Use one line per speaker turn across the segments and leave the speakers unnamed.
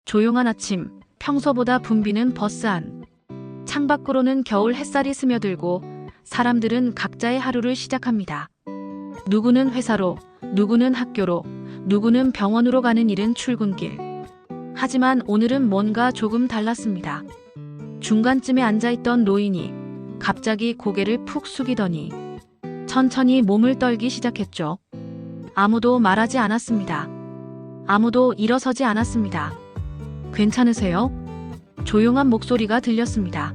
조용한 아침, 평소보다 붐비는 버스 안. 창밖으로는 겨울 햇살이 스며들고 사람들은 각자의 하루를 시작합니다. 누구는 회사로, 누구는 학교로, 누구는 병원으로 가는 일은 출근길. 하지만 오늘은 뭔가 조금 달랐습니다. 중간쯤에 앉아있던 노인이 갑자기 고개를 푹 숙이더니 천천히 몸을 떨기 시작했죠. 아무도 말하지 않았습니다. 아무도 일어서지 않았습니다. 괜찮으세요? 조용한 목소리가 들렸습니다.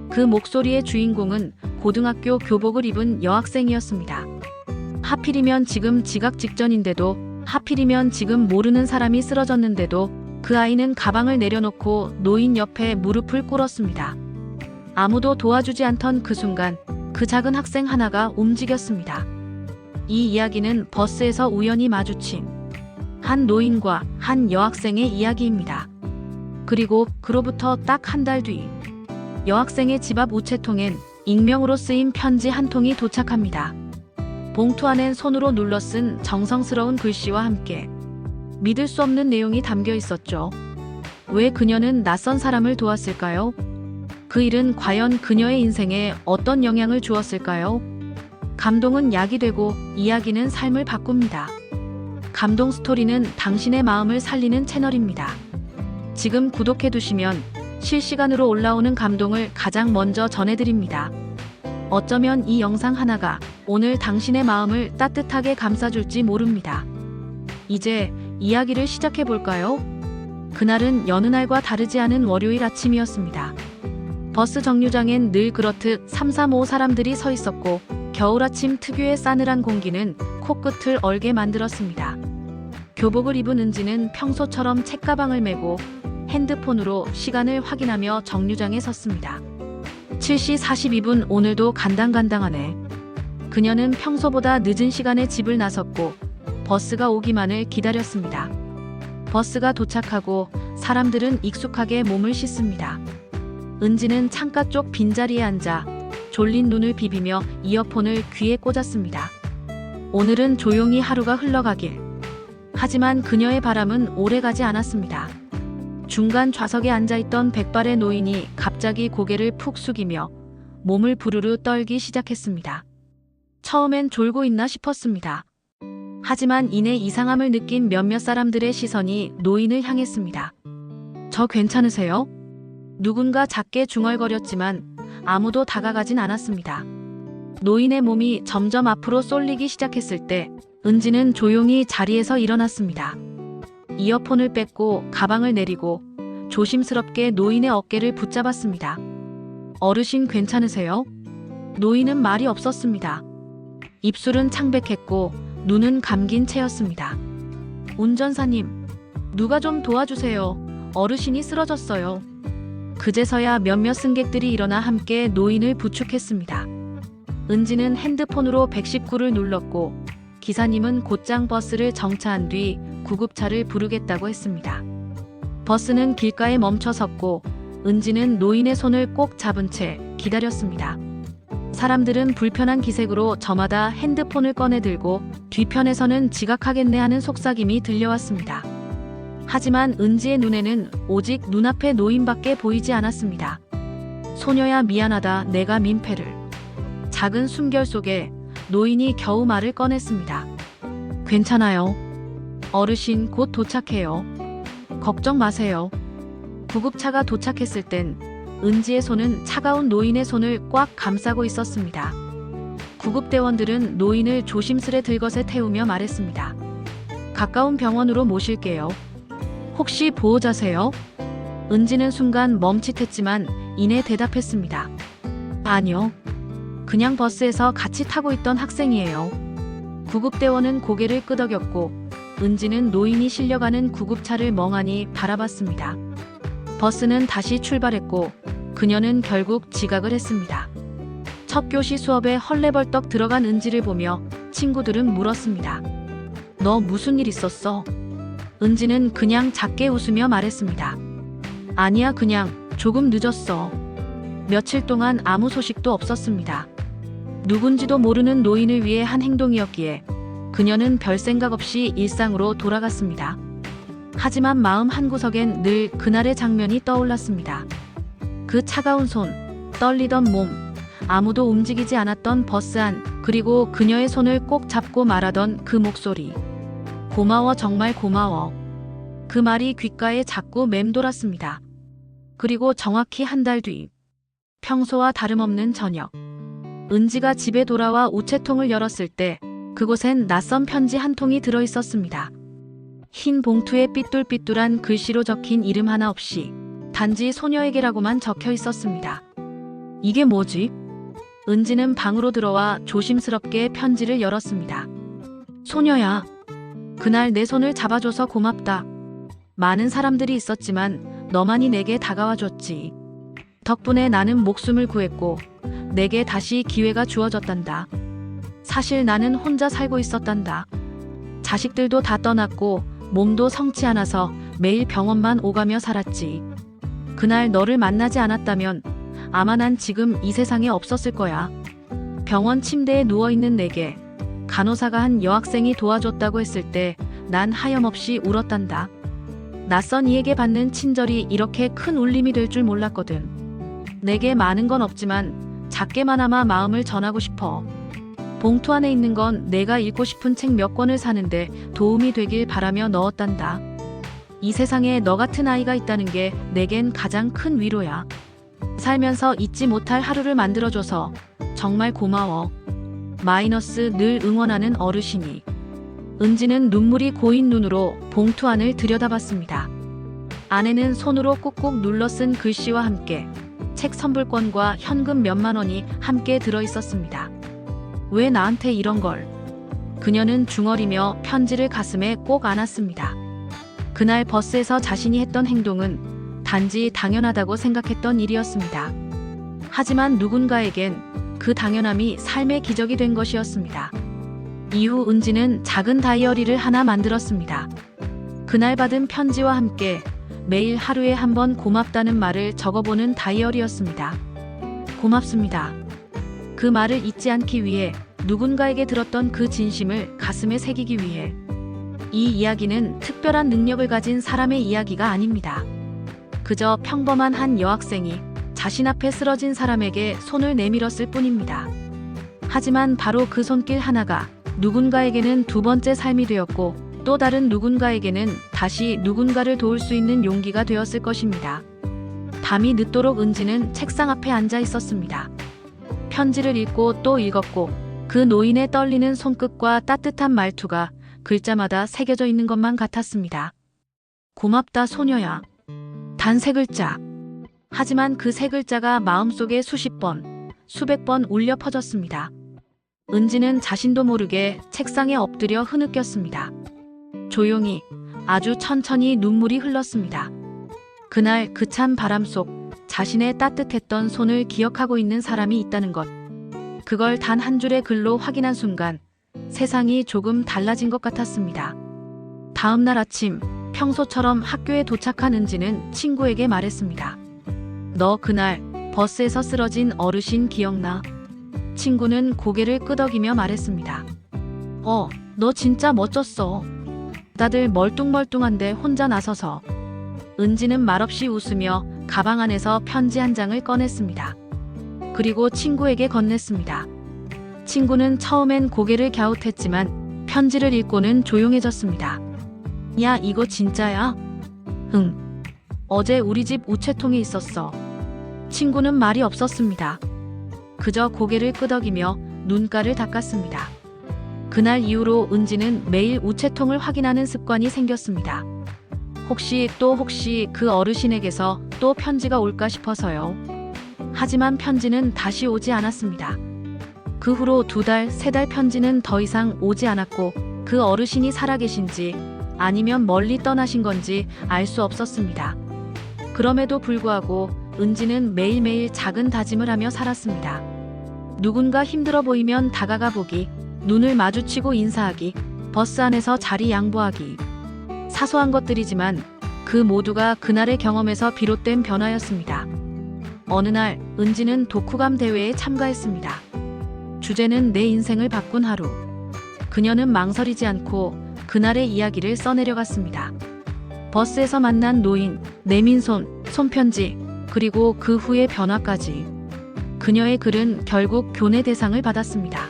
그 목소리의 주인공은 고등학교 교복을 입은 여학생이었습니다. 하필이면 지금 지각 직전인데도, 하필이면 지금 모르는 사람이 쓰러졌는데도 그 아이는 가방을 내려놓고 노인 옆에 무릎을 꿇었습니다. 아무도 도와주지 않던 그 순간 그 작은 학생 하나가 움직였습니다. 이 이야기는 버스에서 우연히 마주친 한 노인과 한 여학생의 이야기입니다. 그리고 그로부터 딱 한 달 뒤, 여학생의 집 앞 우체통엔 익명으로 쓰인 편지 한 통이 도착합니다. 봉투 안엔 손으로 눌러 쓴 정성스러운 글씨와 함께 믿을 수 없는 내용이 담겨 있었죠. 왜 그녀는 낯선 사람을 도왔을까요? 그 일은 과연 그녀의 인생에 어떤 영향을 주었을까요? 감동은 약이 되고 이야기는 삶을 바꿉니다. 감동 스토리는 당신의 마음을 살리는 채널입니다. 지금 구독해두시면 실시간으로 올라오는 감동을 가장 먼저 전해드립니다. 어쩌면 이 영상 하나가 오늘 당신의 마음을 따뜻하게 감싸줄지 모릅니다. 이제 이야기를 시작해볼까요? 그날은 여느 날과 다르지 않은 월요일 아침이었습니다. 버스 정류장엔 늘 그렇듯 335 사람들이 서 있었고 겨울 아침 특유의 싸늘한 공기는 코끝을 얼게 만들었습니다. 교복을 입은 은지는 평소처럼 책가방을 메고 핸드폰으로 시간을 확인하며 정류장에 섰습니다. 7시 42분, 오늘도 간당간당하네. 그녀는 평소보다 늦은 시간에 집을 나섰고 버스가 오기만을 기다렸습니다. 버스가 도착하고 사람들은 익숙하게 몸을 씻습니다. 은지는 창가 쪽 빈자리에 앉아 졸린 눈을 비비며 이어폰을 귀에 꽂았습니다. 오늘은 조용히 하루가 흘러가길. 하지만 그녀의 바람은 오래가지 않았습니다. 중간 좌석에 앉아있던 백발의 노인이 갑자기 고개를 푹 숙이며 몸을 부르르 떨기 시작했습니다. 처음엔 졸고 있나 싶었습니다. 하지만 이내 이상함을 느낀 몇몇 사람들의 시선이 노인을 향했습니다. 저 괜찮으세요? 누군가 작게 중얼거렸지만 아무도 다가가진 않았습니다. 노인의 몸이 점점 앞으로 쏠리기 시작했을 때 은지는 조용히 자리에서 일어났습니다. 이어폰을 뺐고 가방을 내리고 조심스럽게 노인의 어깨를 붙잡았습니다. 어르신 괜찮으세요? 노인은 말이 없었습니다. 입술은 창백했고 눈은 감긴 채였습니다. 운전사님, 누가 좀 도와주세요. 어르신이 쓰러졌어요. 그제서야 몇몇 승객들이 일어나 함께 노인을 부축했습니다. 은지는 핸드폰으로 119를 눌렀고 기사님은 곧장 버스를 정차한 뒤 구급차를 부르겠다고 했습니다. 버스는 길가에 멈춰 섰고 은지는 노인의 손을 꼭 잡은 채 기다렸습니다. 사람들은 불편한 기색으로 저마다 핸드폰을 꺼내 들고 뒤편에서는 지각하겠네 하는 속삭임이 들려왔습니다. 하지만 은지의 눈에는 오직 눈앞의 노인밖에 보이지 않았습니다. 소녀야 미안하다, 내가 민폐를. 작은 숨결 속에 노인이 겨우 말을 꺼냈습니다. 괜찮아요. 어르신 곧 도착해요. 걱정 마세요. 구급차가 도착했을 땐 은지의 손은 차가운 노인의 손을 꽉 감싸고 있었습니다. 구급대원들은 노인을 조심스레 들것에 태우며 말했습니다. 가까운 병원으로 모실게요. 혹시 보호자세요? 은지는 순간 멈칫했지만 이내 대답했습니다. 아니요. 그냥 버스에서 같이 타고 있던 학생이에요. 구급대원은 고개를 끄덕였고 은지는 노인이 실려가는 구급차를 멍하니 바라봤습니다. 버스는 다시 출발했고 그녀는 결국 지각을 했습니다. 첫 교시 수업에 헐레벌떡 들어간 은지를 보며 친구들은 물었습니다. 너 무슨 일 있었어? 은지는 그냥 작게 웃으며 말했습니다. 아니야, 그냥 조금 늦었어. 며칠 동안 아무 소식도 없었습니다. 누군지도 모르는 노인을 위해 한 행동이었기에 그녀는 별 생각 없이 일상으로 돌아갔습니다. 하지만 마음 한구석엔 늘 그날의 장면이 떠올랐습니다. 그 차가운 손, 떨리던 몸, 아무도 움직이지 않았던 버스 안, 그리고 그녀의 손을 꼭 잡고 말하던 그 목소리. 고마워, 정말 고마워. 그 말이 귓가에 자꾸 맴돌았습니다. 그리고 정확히 한 달 뒤, 평소와 다름없는 저녁, 은지가 집에 돌아와 우체통을 열었을 때 그곳엔 낯선 편지 한 통이 들어있었습니다. 흰 봉투에 삐뚤삐뚤한 글씨로 적힌 이름 하나 없이 단지 소녀에게라고만 적혀 있었습니다. 이게 뭐지? 은지는 방으로 들어와 조심스럽게 편지를 열었습니다. 소녀야, 그날 내 손을 잡아줘서 고맙다. 많은 사람들이 있었지만 너만이 내게 다가와줬지. 덕분에 나는 목숨을 구했고 내게 다시 기회가 주어졌단다. 사실 나는 혼자 살고 있었단다. 자식들도 다 떠났고 몸도 성치 않아서 매일 병원만 오가며 살았지. 그날 너를 만나지 않았다면 아마 난 지금 이 세상에 없었을 거야. 병원 침대에 누워있는 내게 간호사가 한 여학생이 도와줬다고 했을 때 난 하염없이 울었단다. 낯선 이에게 받는 친절이 이렇게 큰 울림이 될 줄 몰랐거든. 내게 많은 건 없지만 작게나마 마음을 전하고 싶어. 봉투 안에 있는 건 내가 읽고 싶은 책 몇 권을 사는데 도움이 되길 바라며 넣었단다. 이 세상에 너 같은 아이가 있다는 게 내겐 가장 큰 위로야. 살면서 잊지 못할 하루를 만들어줘서 정말 고마워. 마이너스 늘 응원하는 어르신이. 은지는 눈물이 고인 눈으로 봉투 안을 들여다봤습니다. 안에는 손으로 꾹꾹 눌러 쓴 글씨와 함께 책 선불권과 현금 몇만 원이 함께 들어있었습니다. 왜 나한테 이런 걸? 그녀는 중얼이며 편지를 가슴에 꼭 안았습니다. 그날 버스에서 자신이 했던 행동은 단지 당연하다고 생각했던 일이었습니다. 하지만 누군가에겐 그 당연함이 삶의 기적이 된 것이었습니다. 이후 은지는 작은 다이어리를 하나 만들었습니다. 그날 받은 편지와 함께 매일 하루에 한 번 고맙다는 말을 적어보는 다이어리였습니다. 고맙습니다. 그 말을 잊지 않기 위해, 누군가에게 들었던 그 진심을 가슴에 새기기 위해. 이 이야기는 특별한 능력을 가진 사람의 이야기가 아닙니다. 그저 평범한 한 여학생이 자신 앞에 쓰러진 사람에게 손을 내밀었을 뿐입니다. 하지만 바로 그 손길 하나가 누군가에게는 두 번째 삶이 되었고 또 다른 누군가에게는 다시 누군가를 도울 수 있는 용기가 되었을 것입니다. 밤이 늦도록 은지는 책상 앞에 앉아 있었습니다. 편지를 읽고 또 읽었고 그 노인의 떨리는 손끝과 따뜻한 말투가 글자마다 새겨져 있는 것만 같았습니다. 고맙다 소녀야. 단 세 글자. 하지만 그 세 글자가 마음속에 수십 번, 수백 번 울려 퍼졌습니다. 은지는 자신도 모르게 책상에 엎드려 흐느꼈습니다. 조용히, 아주 천천히 눈물이 흘렀습니다. 그날 그 찬 바람 속 자신의 따뜻했던 손을 기억하고 있는 사람이 있다는 것. 그걸 단 한 줄의 글로 확인한 순간 세상이 조금 달라진 것 같았습니다. 다음 날 아침, 평소처럼 학교에 도착한 은지는 친구에게 말했습니다. 너 그날 버스에서 쓰러진 어르신 기억나? 친구는 고개를 끄덕이며 말했습니다. 너 진짜 멋졌어. 다들 멀뚱멀뚱한데 혼자 나서서. 은지는 말없이 웃으며 가방 안에서 편지 한 장을 꺼냈습니다. 그리고 친구에게 건넸습니다. 친구는 처음엔 고개를 갸웃했지만 편지를 읽고는 조용해졌습니다. 야, 이거 진짜야? 응. 어제 우리 집 우체통에 있었어. 친구는 말이 없었습니다. 그저 고개를 끄덕이며 눈가를 닦았습니다. 그날 이후로 은지는 매일 우체통을 확인하는 습관이 생겼습니다. 혹시 그 어르신에게서 또 편지가 올까 싶어서요. 하지만 편지는 다시 오지 않았습니다. 그 후로 2달, 3달 편지는 더 이상 오지 않았고 그 어르신이 살아계신지 아니면 멀리 떠나신 건지 알 수 없었습니다. 그럼에도 불구하고 은지는 매일매일 작은 다짐을 하며 살았습니다. 누군가 힘들어 보이면 다가가 보기, 눈을 마주치고 인사하기, 버스 안에서 자리 양보하기. 사소한 것들이지만 그 모두가 그날의 경험에서 비롯된 변화였습니다. 어느 날 은지는 독후감 대회에 참가했습니다. 주제는 내 인생을 바꾼 하루. 그녀는 망설이지 않고 그날의 이야기를 써내려갔습니다. 버스에서 만난 노인, 내민손, 손편지, 그리고 그 후의 변화까지. 그녀의 글은 결국 교내 대상을 받았습니다.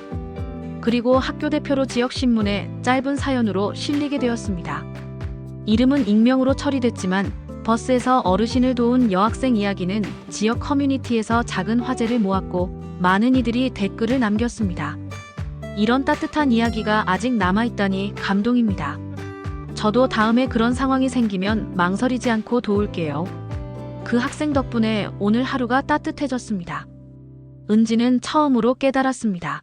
그리고 학교 대표로 지역신문에 짧은 사연으로 실리게 되었습니다. 이름은 익명으로 처리됐지만 버스에서 어르신을 도운 여학생 이야기는 지역 커뮤니티에서 작은 화제를 모았고 많은 이들이 댓글을 남겼습니다. 이런 따뜻한 이야기가 아직 남아있다니 감동입니다. 저도 다음에 그런 상황이 생기면 망설이지 않고 도울게요. 그 학생 덕분에 오늘 하루가 따뜻해졌습니다. 은지는 처음으로 깨달았습니다.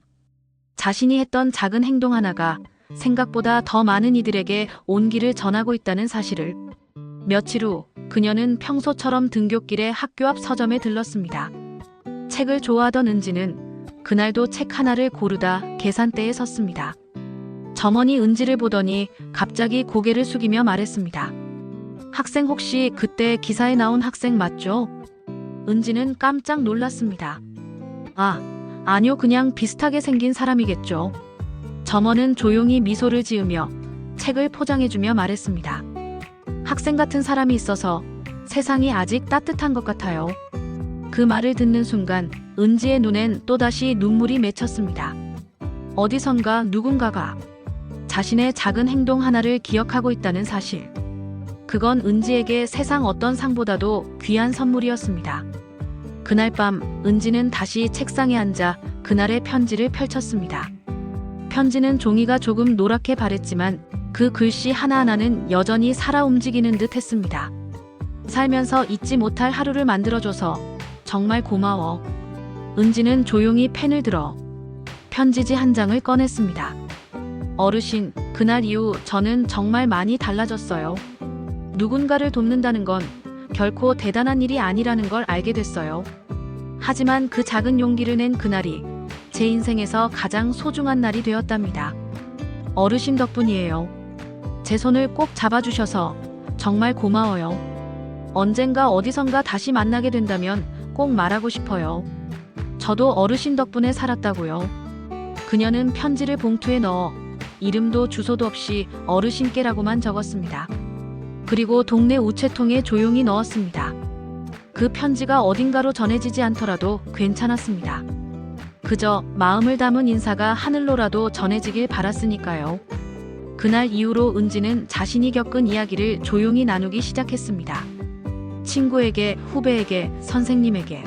자신이 했던 작은 행동 하나가 생각보다 더 많은 이들에게 온기를 전하고 있다는 사실을. 며칠 후 그녀는 평소처럼 등굣길에 학교 앞 서점에 들렀습니다. 책을 좋아하던 은지는 그날도 책 하나를 고르다 계산대에 섰습니다. 점원이 은지를 보더니 갑자기 고개를 숙이며 말했습니다. 학생 혹시 그때 기사에 나온 학생 맞죠? 은지는 깜짝 놀랐습니다. 아니요, 그냥 비슷하게 생긴 사람이겠죠. 점원은 조용히 미소를 지으며 책을 포장해주며 말했습니다. 학생 같은 사람이 있어서 세상이 아직 따뜻한 것 같아요. 그 말을 듣는 순간 은지의 눈엔 또다시 눈물이 맺혔습니다. 어디선가 누군가가 자신의 작은 행동 하나를 기억하고 있다는 사실. 그건 은지에게 세상 어떤 상보다도 귀한 선물이었습니다. 그날 밤 은지는 다시 책상에 앉아 그날의 편지를 펼쳤습니다. 편지는 종이가 조금 노랗게 바랬지만 그 글씨 하나하나는 여전히 살아 움직이는 듯 했습니다. 살면서 잊지 못할 하루를 만들어줘서 정말 고마워. 은지는 조용히 펜을 들어 편지지 한 장을 꺼냈습니다. 어르신, 그날 이후 저는 정말 많이 달라졌어요. 누군가를 돕는다는 건 결코 대단한 일이 아니라는 걸 알게 됐어요. 하지만 그 작은 용기를 낸 그날이 제 인생에서 가장 소중한 날이 되었답니다. 어르신 덕분이에요. 제 손을 꼭 잡아주셔서 정말 고마워요. 언젠가 어디선가 다시 만나게 된다면 꼭 말하고 싶어요. 저도 어르신 덕분에 살았다고요. 그녀는 편지를 봉투에 넣어 이름도 주소도 없이 어르신께라고만 적었습니다. 그리고 동네 우체통에 조용히 넣었습니다. 그 편지가 어딘가로 전해지지 않더라도 괜찮았습니다. 그저 마음을 담은 인사가 하늘로라도 전해지길 바랐으니까요. 그날 이후로 은지는 자신이 겪은 이야기를 조용히 나누기 시작했습니다. 친구에게, 후배에게, 선생님에게.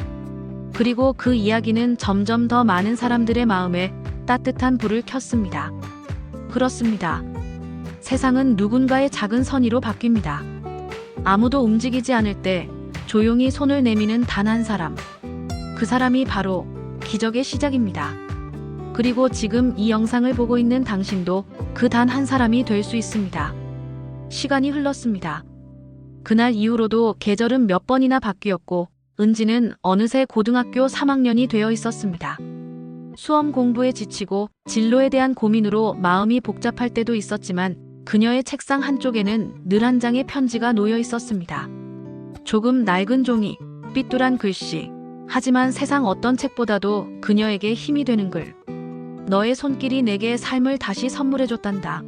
그리고 그 이야기는 점점 더 많은 사람들의 마음에 따뜻한 불을 켰습니다. 그렇습니다. 세상은 누군가의 작은 선의로 바뀝니다. 아무도 움직이지 않을 때 조용히 손을 내미는 단 한 사람. 그 사람이 바로 기적의 시작입니다. 그리고 지금 이 영상을 보고 있는 당신도 그 단 한 사람이 될 수 있습니다. 시간이 흘렀습니다. 그날 이후로도 계절은 몇 번이나 바뀌었고 은지는 어느새 고등학교 3학년이 되어 있었습니다. 수험 공부에 지치고 진로에 대한 고민으로 마음이 복잡할 때도 있었지만 그녀의 책상 한쪽에는 늘 한 장의 편지가 놓여 있었습니다. 조금 낡은 종이, 삐뚤한 글씨. 하지만 세상 어떤 책보다도 그녀에게 힘이 되는 글. 너의 손길이 내게 삶을 다시 선물해줬단다.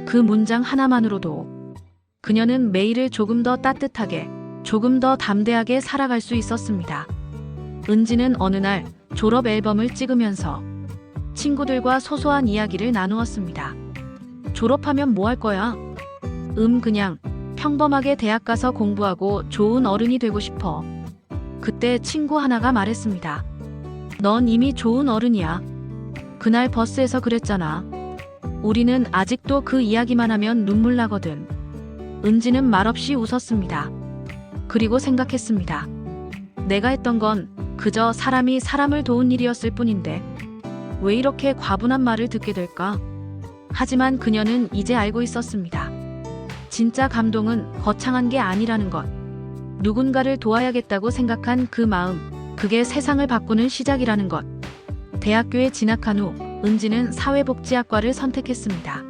그 문장 하나만으로도 그녀는 매일을 조금 더 따뜻하게, 조금 더 담대하게 살아갈 수 있었습니다. 은지는 어느 날 졸업 앨범을 찍으면서 친구들과 소소한 이야기를 나누었습니다. 졸업하면 뭐 할 거야? 그냥 평범하게 대학 가서 공부하고 좋은 어른이 되고 싶어. 그때 친구 하나가 말했습니다. 넌 이미 좋은 어른이야. 그날 버스에서 그랬잖아. 우리는 아직도 그 이야기만 하면 눈물 나거든. 은지는 말없이 웃었습니다. 그리고 생각했습니다. 내가 했던 건 그저 사람이 사람을 도운 일이었을 뿐인데 왜 이렇게 과분한 말을 듣게 될까? 하지만 그녀는 이제 알고 있었습니다. 진짜 감동은 거창한 게 아니라는 것. 누군가를 도와야겠다고 생각한 그 마음, 그게 세상을 바꾸는 시작이라는 것. 대학교에 진학한 후 은지는 사회복지학과를 선택했습니다.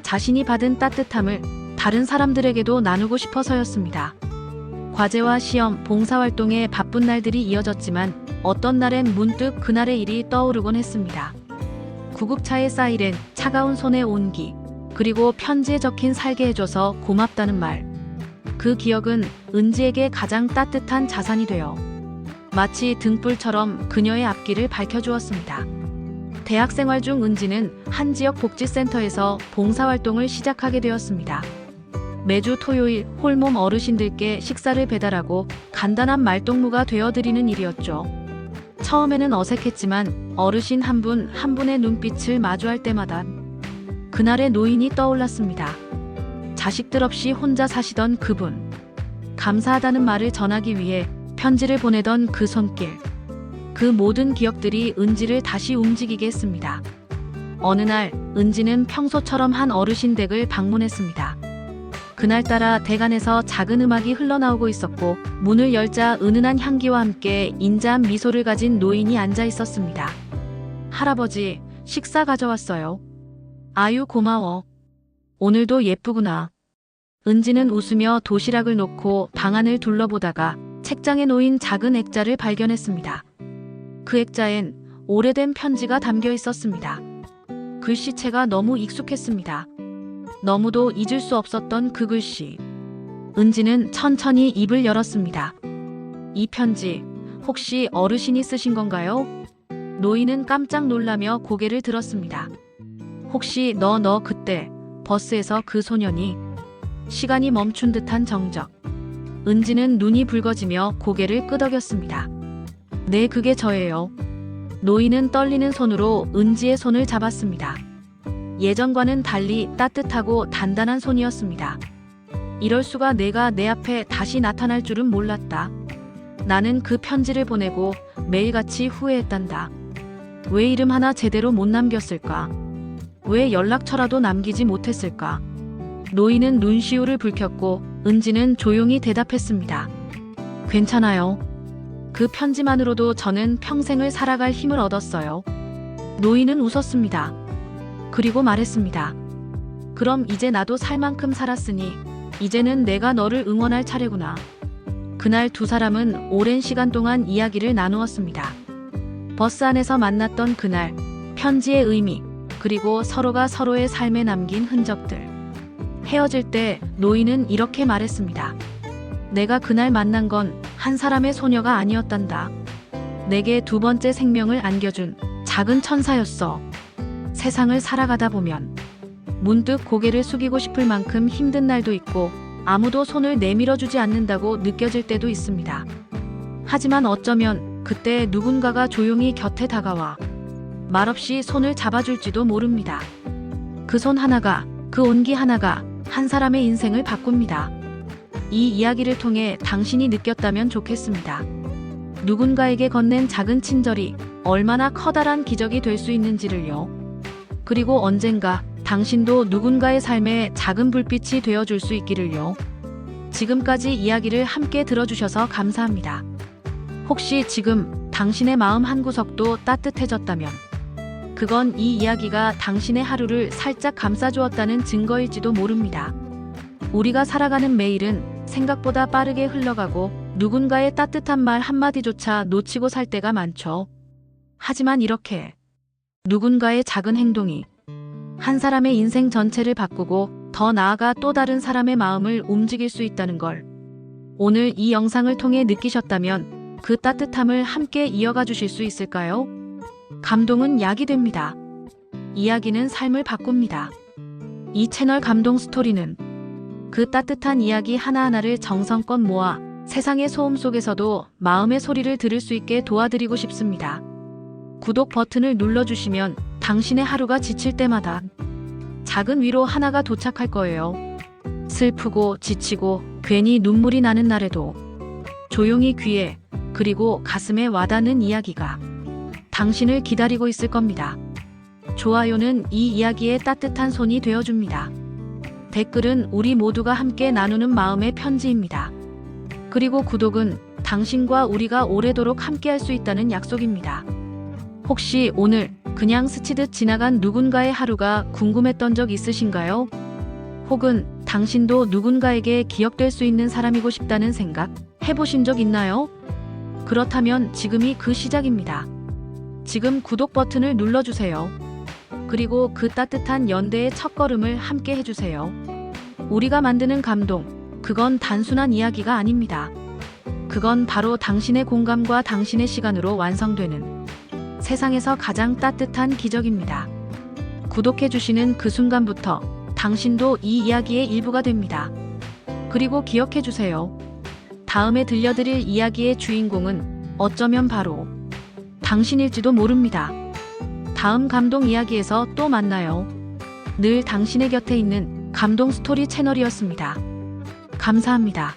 자신이 받은 따뜻함을 다른 사람들에게도 나누고 싶어서였습니다. 과제와 시험, 봉사활동에 바쁜 날들이 이어졌지만 어떤 날엔 문득 그날의 일이 떠오르곤 했습니다. 구급차의 사이렌, 차가운 손의 온기, 그리고 편지에 적힌 살게 해줘서 고맙다는 말. 그 기억은 은지에게 가장 따뜻한 자산이 되어 마치 등불처럼 그녀의 앞길을 밝혀주었습니다. 대학 생활 중 은지는 한 지역 복지센터에서 봉사활동을 시작하게 되었습니다. 매주 토요일 홀몸 어르신들께 식사를 배달하고 간단한 말동무가 되어드리는 일이었죠. 처음에는 어색했지만 어르신 한 분 한 분의 눈빛을 마주할 때마다 그날의 노인이 떠올랐습니다. 자식들 없이 혼자 사시던 그분. 감사하다는 말을 전하기 위해 편지를 보내던 그 손길. 그 모든 기억들이 은지를 다시 움직이게 했습니다. 어느 날 은지는 평소처럼 한 어르신 댁을 방문했습니다. 그날따라 댁 안에서 작은 음악이 흘러나오고 있었고 문을 열자 은은한 향기와 함께 인자한 미소를 가진 노인이 앉아 있었습니다. 할아버지, 식사 가져왔어요. 아유, 고마워. 오늘도 예쁘구나. 은지는 웃으며 도시락을 놓고 방 안을 둘러보다가 책장에 놓인 작은 액자를 발견했습니다. 그 액자엔 오래된 편지가 담겨 있었습니다. 글씨체가 너무 익숙했습니다. 너무도 잊을 수 없었던 그 글씨. 은지는 천천히 입을 열었습니다. 이 편지, 혹시 어르신이 쓰신 건가요? 노인은 깜짝 놀라며 고개를 들었습니다. 혹시 너 그때 버스에서 그 소년이? 시간이 멈춘 듯한 정적. 은지는 눈이 붉어지며 고개를 끄덕였습니다. 네, 그게 저예요. 노인은 떨리는 손으로 은지의 손을 잡았습니다. 예전과는 달리 따뜻하고 단단한 손이었습니다. 이럴 수가 내가 내 앞에 다시 나타날 줄은 몰랐다. 나는 그 편지를 보내고 매일같이 후회했단다. 왜 이름 하나 제대로 못 남겼을까? 왜 연락처라도 남기지 못했을까? 노인은 눈시울을 붉혔고 은지는 조용히 대답했습니다. 괜찮아요. 그 편지만으로도 저는 평생을 살아갈 힘을 얻었어요. 노인은 웃었습니다. 그리고 말했습니다. 그럼 이제 나도 살 만큼 살았으니 이제는 내가 너를 응원할 차례구나. 그날 두 사람은 오랜 시간 동안 이야기를 나누었습니다. 버스 안에서 만났던 그날, 편지의 의미, 그리고 서로가 서로의 삶에 남긴 흔적들. 헤어질 때 노인은 이렇게 말했습니다. 내가 그날 만난 건 한 사람의 소녀가 아니었단다. 내게 두 번째 생명을 안겨준 작은 천사였어. 세상을 살아가다 보면 문득 고개를 숙이고 싶을 만큼 힘든 날도 있고 아무도 손을 내밀어주지 않는다고 느껴질 때도 있습니다. 하지만 어쩌면 그때 누군가가 조용히 곁에 다가와 말없이 손을 잡아줄지도 모릅니다. 그 손 하나가, 그 온기 하나가 한 사람의 인생을 바꿉니다. 이 이야기를 통해 당신이 느꼈다면 좋겠습니다. 누군가에게 건넨 작은 친절이 얼마나 커다란 기적이 될 수 있는지를요. 그리고 언젠가 당신도 누군가의 삶에 작은 불빛이 되어줄 수 있기를요. 지금까지 이야기를 함께 들어주셔서 감사합니다. 혹시 지금 당신의 마음 한구석도 따뜻해졌다면 그건 이 이야기가 당신의 하루를 살짝 감싸주었다는 증거일지도 모릅니다. 우리가 살아가는 매일은 생각보다 빠르게 흘러가고 누군가의 따뜻한 말 한마디조차 놓치고 살 때가 많죠. 하지만 이렇게 누군가의 작은 행동이 한 사람의 인생 전체를 바꾸고 더 나아가 또 다른 사람의 마음을 움직일 수 있다는 걸 오늘 이 영상을 통해 느끼셨다면 그 따뜻함을 함께 이어가 주실 수 있을까요? 감동은 약이 됩니다. 이야기는 삶을 바꿉니다. 이 채널 감동 스토리는 그 따뜻한 이야기 하나하나를 정성껏 모아 세상의 소음 속에서도 마음의 소리를 들을 수 있게 도와드리고 싶습니다. 구독 버튼을 눌러주시면 당신의 하루가 지칠 때마다 작은 위로 하나가 도착할 거예요. 슬프고 지치고 괜히 눈물이 나는 날에도 조용히 귀에 그리고 가슴에 와닿는 이야기가 당신을 기다리고 있을 겁니다. 좋아요는 이 이야기의 따뜻한 손이 되어줍니다. 댓글은 우리 모두가 함께 나누는 마음의 편지입니다. 그리고 구독은 당신과 우리가 오래도록 함께할 수 있다는 약속입니다. 혹시 오늘 그냥 스치듯 지나간 누군가의 하루가 궁금했던 적 있으신가요? 혹은 당신도 누군가에게 기억될 수 있는 사람이고 싶다는 생각 해보신 적 있나요? 그렇다면 지금이 그 시작입니다. 지금 구독 버튼을 눌러주세요. 그리고 그 따뜻한 연대의 첫걸음을 함께 해주세요. 우리가 만드는 감동, 그건 단순한 이야기가 아닙니다. 그건 바로 당신의 공감과 당신의 시간으로 완성되는 세상에서 가장 따뜻한 기적입니다. 구독해주시는 그 순간부터 당신도 이 이야기의 일부가 됩니다. 그리고 기억해주세요. 다음에 들려드릴 이야기의 주인공은 어쩌면 바로 당신일지도 모릅니다. 다음 감동 이야기에서 또 만나요. 늘 당신의 곁에 있는 감동 스토리 채널이었습니다. 감사합니다.